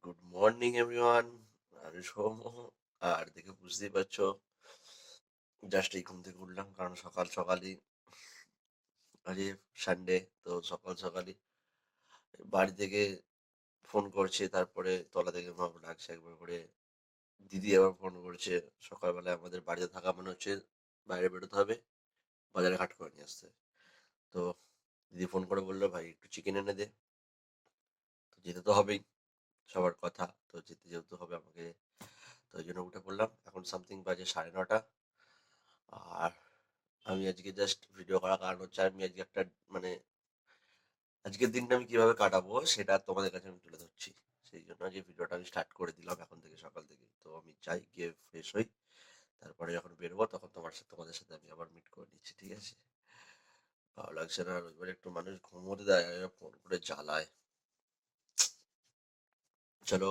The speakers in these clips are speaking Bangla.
Good morning everyone. আমি সৌম। আর দেখে বুঝতেই পারছো, জাস্ট এই ঘুম থেকে উঠলাম, কারণ সকাল সকালই আজকে সানডে। তো সকাল সকালই বাড়ি থেকে ফোন করছে, তারপরে তলা থেকে মা ডাকছে একবার করে, দিদি আবার ফোন করছে। সকালবেলায় আমাদের বাড়িতে থাকা মানে হচ্ছে বাইরে বেরোতে হবে, বাজারে ঘাট করে নিয়ে আসতে। তো দিদি ফোন করে বললো, ভাই একটু চিকেন এনে দে। তো যেতে তো হবেই, সবার কথা তো যেতে যেহেতু হবে আমাকে, তো ওই জন্য উঠে পড়লাম। এখন সামথিং বাজে 9:30। আর আমি আজকে জাস্ট ভিডিও করার কারণ হচ্ছে, আমি আজকে একটা মানে আজকের দিনটা আমি কিভাবে কাটাবো সেটা তোমাদের কাছে আমি তুলে ধরছি। সেই জন্য আজকে ভিডিওটা আমি স্টার্ট করে দিলাম এখন থেকে, সকাল থেকে। তো আমি চাই গিয়ে ফ্রেশ হই, তারপরে যখন বেরোবো তখন তোমাদের সাথে আমি আবার মিট করে নিচ্ছি, ঠিক আছে? ভালো লাগছে না রবিবার একটু মানুষ ঘুমোতে দেয়, ফোন করে জ্বালায়। চলো,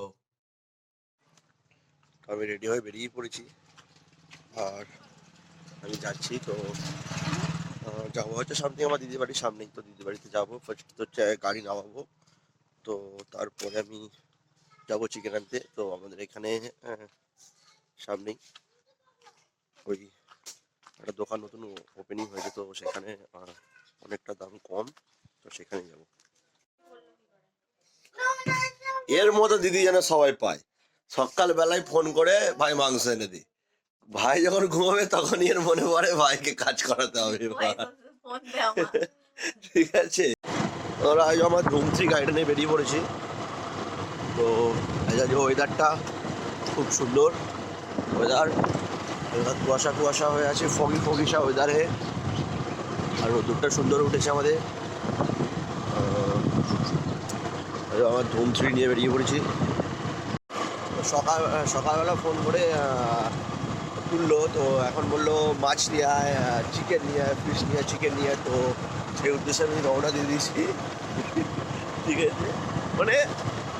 আমি রেডি হয়ে বেরিয়ে পড়েছি। আর আমি যাচ্ছি তো, যাবো হচ্ছে সামথিং আমার দিদির বাড়ির সামনেই। তো দিদির বাড়িতে যাবো, ফার্স্ট তো গাড়ি নামাবো। তো তারপরে আমি যাবো চিকেন আনতে। তো আমাদের এখানে আহ, সামনেই ওই একটা দোকান নতুন ওপেনিং হয়েছে, তো সেখানে অনেকটা দাম কম, তো সেখানে যাব। এর মতো দিদি যেন সবাই পায়, সকাল বেলায় ফোন করে ভাই মাংস এনে দি। ভাই যখন ঘুমাবে তখন এর মনে পড়ে ভাইকে কাজ করাতে হবে। ঠিক আছে, ওরা আজ আমার ধুমত্রি গাড়িটা নিয়ে বেরিয়ে পড়েছি। তো আজকে ওয়েদারটা খুব সুন্দর ওয়েদার, কুয়াশা কুয়াশা হয়ে আছে, ফগি ফগিসা ওয়েদারে। আর রোদ্দুরটা সুন্দর উঠেছে আমাদের। আমার ধুমথ্রি নিয়ে বেরিয়ে পড়েছি। সকালবেলা ফোন করে তুললো, তো এখন বললো মাছ নিয়ে আয়, চিকেন নিয়ে আয়, ফিশ নিয়ে আয়, চিকেন নিয়ে আয়। তো সেই উদ্দেশ্যে আমি রওনা দিয়ে দিয়েছি। ঠিক আছে, মানে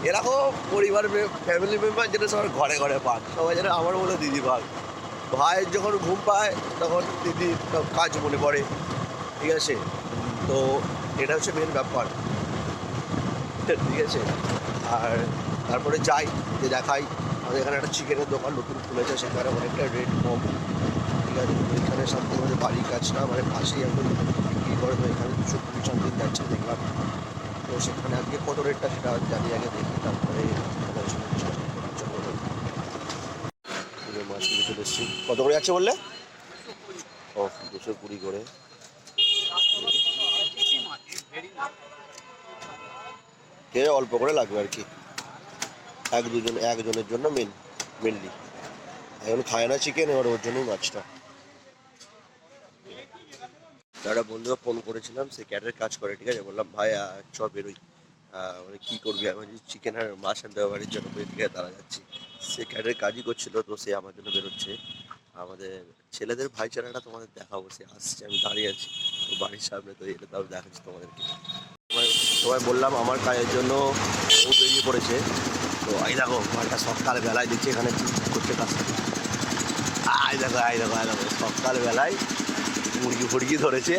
এরকম পরিবার ফ্যামিলি মেম্বার যেটা সবার ঘরে ঘরে পান, সবাই যেন আমার বলে দিদি পান। ভাইয়ের যখন ঘুম পায় তখন দিদি কাজ মনে পড়ে, ঠিক আছে? তো এটা হচ্ছে মেন ব্যাপার, ঠিক আছে? আর তারপরে যাই, যে দেখাই আমাদের এখানে একটা চিকেনের দোকান নতুন খুলেছে, সেখানে অনেকটা রেট কম, ঠিক আছে? তো এখানে সামথিং আমাদের বাড়ির কাজ না, মানে পাশেই একদম বিক্রি করে। তো এখানে 220 সামথিং যাচ্ছে দেখলাম। তো সেখানে আজকে কত রেটটা সেটা জানি, আগে দেখি, তারপরে মাছ কিনে চলে এসেছি। কত করে যাচ্ছে বললে? ও, 220 করে। খেয়ে অল্প করে লাগবে আর কি, একজনের জন্য মেনলি। এখন খায় না চিকেন, এবার ওর জন্যই মাছটা। একটা বন্ধুকে ফোন করেছিলাম, সে ক্যাটের কাজ করে, ঠিক আছে? বললাম ভাই চ বেরোই। মানে কী করবি? আমি চিকেন আর মাছ আনতে হবে বাড়ির জন্য, থেকে তারা যাচ্ছি। সে ক্যাটের কাজই করছিল, তো সে আমার জন্য বেরোচ্ছে। আমাদের ছেলেদের ভাইচারাটা তোমাদের দেখাবো, সে আসছে, আমি দাঁড়িয়ে আছি তো বাড়ির সামনে, তো এটা তাও দেখাচ্ছি তোমাদেরকে। সবাই বললাম আমার কাজের জন্য ও বেরিয়ে পড়েছে। তো আই দেখো একটা সকাল বেলায় দিচ্ছে এখানে করছে কাজটা। আই দেখো সকাল বেলায় মুরগি ফুরগি ধরেছে,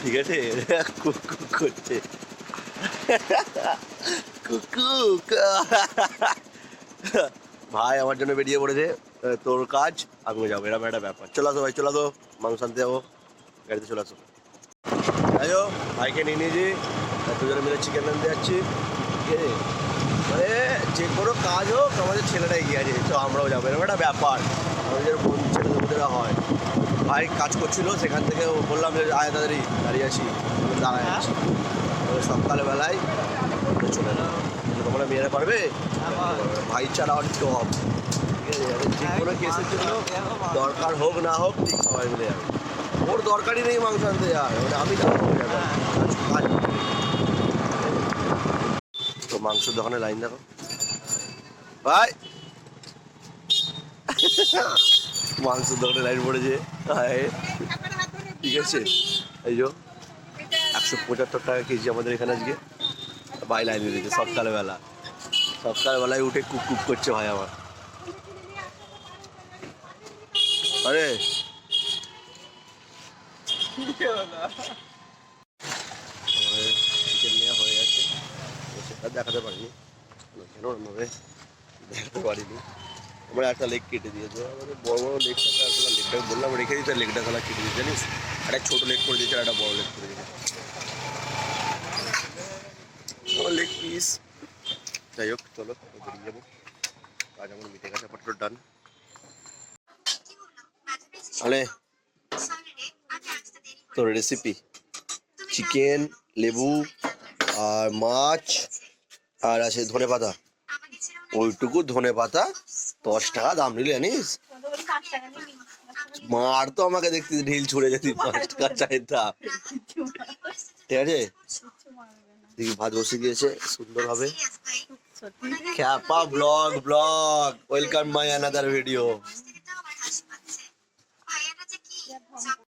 ঠিক আছে? কুক কুক করছে, কুক। ভাই আমার জন্য বেরিয়ে পড়েছে, তোর কাজ আমিও যাবো, এরকম একটা ব্যাপার। চলে আসো ভাই, চলে আসো, মাংস আনতে যাবো, গাড়িতে চলে আসো। যাইও, ভাইকে নিয়ে নিয়েছি, দুজনে মিলে চিকেন আনতে যাচ্ছি, ঠিক আছে? মানে যে কোনো কাজ হোক আমাদের ছেলেরা এগিয়ে আছে, তো আমরাও যাবো, এরকম একটা ব্যাপার আমাদের বোন ছেলেদের মধ্যে হয়। ভাই কাজ করছিল, সেখান থেকে বললাম যে আয় তাড়াতাড়ি, দাঁড়িয়ে আছি, দাঁড়ায় আছি। সকালবেলায় চলে না, তোমরা মেয়েরা পারবে, ভাই ছাড়া অনেক কম, ঠিক আছে? যে কোনো কেসের জন্য দরকার হোক না হোক, ঠিক সবাই মিলে যাবে। ওর দরকারই নেই মাংস আনতে যায়, মানে আমি যাবো। তো মাংসের দোকানে লাইন দেখো ভাই, মাংসের দোকানে লাইন পড়েছে, ঠিক আছে? এই যে 175 টাকা কেজি আমাদের এখানে আজকে। ভাই লাইন দিয়েছে সকালবেলায় উঠে কুক কুক করছে ভাই আমার। আরে চিকেন নেওয়া হয়ে গেছে, সেটা দেখাতে পারিনি কেন ওরমভাবে দেখতে পারিনি। আমার একটা লেগ কেটে দিয়েছে, আমাদের বড় বড় লেগ থাকে আসলে, লেগটাকে বললাম রেখে দিতে, লেগটা খেলা কেটে দিয়েছে জানিস। একটা ছোট লেগ করে দিয়েছে আর একটা বড় লেগ করে দিয়েছে, আমার লেগ পিস। যাই হোক চলো বেরিয়ে যাবো, কাজ আমার মিটে গেছে, আপাতত ডান। তাহলে তোর রেসিপি চিকেন, লেবু আর মাছ আর আছে ধনে পাতা, ওইটুকু ধনে পাতা 10 টাকা দাম নিলে জানিস। মার তো আমাকে দেখতে ঢিল ছুঁড়ে যেতি, 5 টাকা চাইতাম। ঠিক আছে, দেখি ভাত বসে দিয়েছে সুন্দর হবে। খ্যাপা blog blog, welcome my another video.